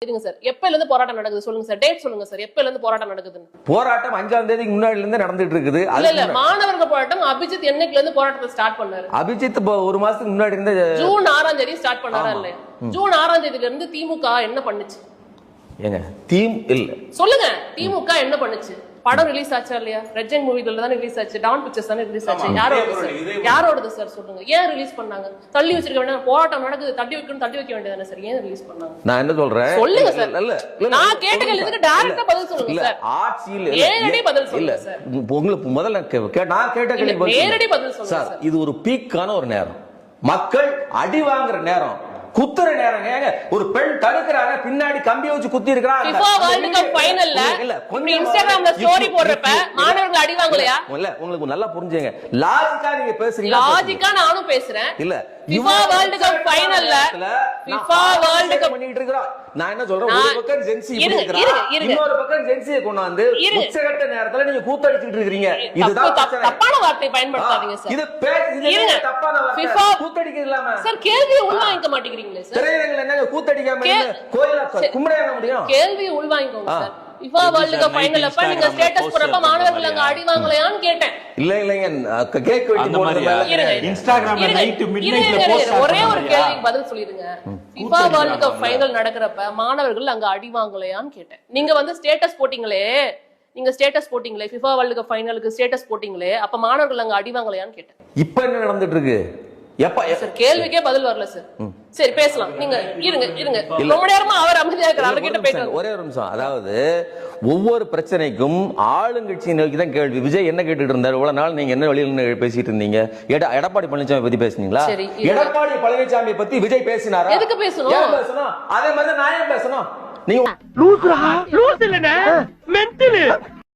இருங்க சார், எப்பல இருந்து போராட்டம் நடக்குது சொல்லுங்க சார், டேட் சொல்லுங்க சார், எப்பல இருந்து போராட்டம் நடக்குதுன்னு. போராட்டம் 5ஆம் தேதிக்கு முன்னாடில இருந்து நடந்துட்டு இருக்குது. இல்ல மாணவர்கள் போராட்டம் அபிஜித் என்னைக்குல இருந்து போராட்டத்தை ஸ்டார்ட் பண்ணாரு? அபிஜித் ஒரு மாசத்துக்கு முன்னாடி இருந்து ஜூன் 6ஆம் தேதி ஸ்டார்ட் பண்ணாரா இல்லையா? ஜூன் 6ஆம் தேதியில இருந்து திமுக என்ன பண்ணுச்சு? ஏங்க தீம் இல்ல சொல்லுங்க, திமுக என்ன பண்ணுச்சு? படம் ரிலீஸ் ஆச்சா இல்லையா? ரெட் ஜெயின் மூவில தான ரிலீஸ் ஆச்சு, டான் பிக்சர்ஸ் தான ரிலீஸ் ஆச்சு. யாரோடது சார் சொல்லுங்க? ஏன் ரிலீஸ் பண்ணாங்க? தள்ளி வச்சிருக்க வேண்டாம், போராட்டம் நடக்குது, தள்ளி வைக்க வேண்டியதானே சார், ஏன் ரிலீஸ் பண்ணாங்க? நான் என்ன சொல்றேன் சொல்லுங்க சார். நான் கேட்ட கேள்விக்கு டைரக்டா பதில் சொல்லுங்க சார். ஆட்சியில் நேரடி பதில் சொல்லுங்க சார். உங்களுக்கு முதல்ல நான் கேட்ட கேள்வி நேரடி பதில் சொல்லுங்க சார். இது ஒரு பீக்கான ஒரு நேரம், மக்கள் அடி வாங்குற நேரம், குத்துற நேரம். ஏங்க ஒரு பெண் தடுக்கறாங்க, பின்னாடி கம்பி வச்சு குத்தி இருக்காங்க. FIFA வேர்ல்ட் கப் ஃபைனல்ல இன்ஸ்டாகிராம்ல ஸ்டோரி போடுறப்ப மாணவர்கள் அடி வாங்கலையா? இல்ல உங்களுக்கு நல்லா புரிஞ்சுங்க, லாஜிக்கா நீங்க பேசுறீங்க. லாஜிக்கா நானும் பேசுறேன். இல்ல FIFA வேர்ல்ட் கப் ஃபைனல்ல FIFA வேர்ல்ட் கப் பண்ணிட்டு இருக்கோம். நான் என்ன சொல்றேன், ஒரு பக்கம் ஜென்சி இப்படி இருக்கறா, இன்னொரு பக்கம் ஜென்சியை கொண்டாந்து உச்சகட்ட நேரத்துல நீங்க கூத்தடிச்சிட்டு இருக்கீங்க. இதுதான் தப்பான வார்த்தை பயன்படுத்தாதீங்க சார். இது தப்பான வார்த்தை. கூத்தடிக்கலாமா சார்? கேள்வியை உள்வாங்கிக்க மாட்டேங்கிறீங்களே சார். திரையரங்குல என்னங்க கூத்தடிக்காம கோயிலா கும்பிடாம முடியும்? கேள்வியை உள்வாங்கிக்கோங்க sir. FIFA world cup final அப்ப நீங்க ஸ்டேட்டஸ் போறப்ப மாணவர்கள் அங்க அடி வாங்கலையான்னு கேட்டேன். இல்லங்க கேக் வெட்டி போடுறதுல இன்ஸ்டாகிராம்ல நைட் மிட்நைட்ல போஸ்ட் ஒரே ஒரு கேள்விக்கு பதில் சொல்லிடுங்க. FIFA வேர்ல்ட் கப் ஃபைனல் நடக்கிறப்ப மாணவர்கள் அங்க அடி வாங்கலையான்னு கேட்டேன். நீங்க வந்து ஸ்டேட்டஸ் போட்டீங்களே, FIFA வேர்ல்ட் கப் ஃபைனலுக்கு ஸ்டேட்டஸ் போட்டீங்களே, அப்ப மாணவர்கள் அங்க அடி வாங்கலையான்னு கேட்டேன். இப்ப என்ன நடந்துட்டு இருக்கு? சார் கேள்விக்கே பதில் வரல சார். சரி பேசலாம், நீங்க இருங்க. ரொம்ப நேரமா அவர் அமைதியா இருக்காரு, அவர்கிட்ட பேசுங்க. ஒரே ஒரு நிமிஷம். அதாவது ஒவ்வொரு பிரச்சனைக்கும் ஆளுங்கட்சியை நோக்கி தான் கேள்வி. விஜய் என்ன கேட்டுட்டு இருந்தாரு இவ்வளவு நாள்? நீங்க என்ன வழியில பேசிட்டு இருந்தீங்க? எடப்பாடி பழனிசாமி பத்தி பேசுனீங்களா? எடப்பாடி பழனிசாமி பத்தி விஜய் பேசினாரா? எதுக்கு பேசணும்? அதே மாதிரி நான் ஏன் பேசணும்? நீங்க லூஸ் இல்ல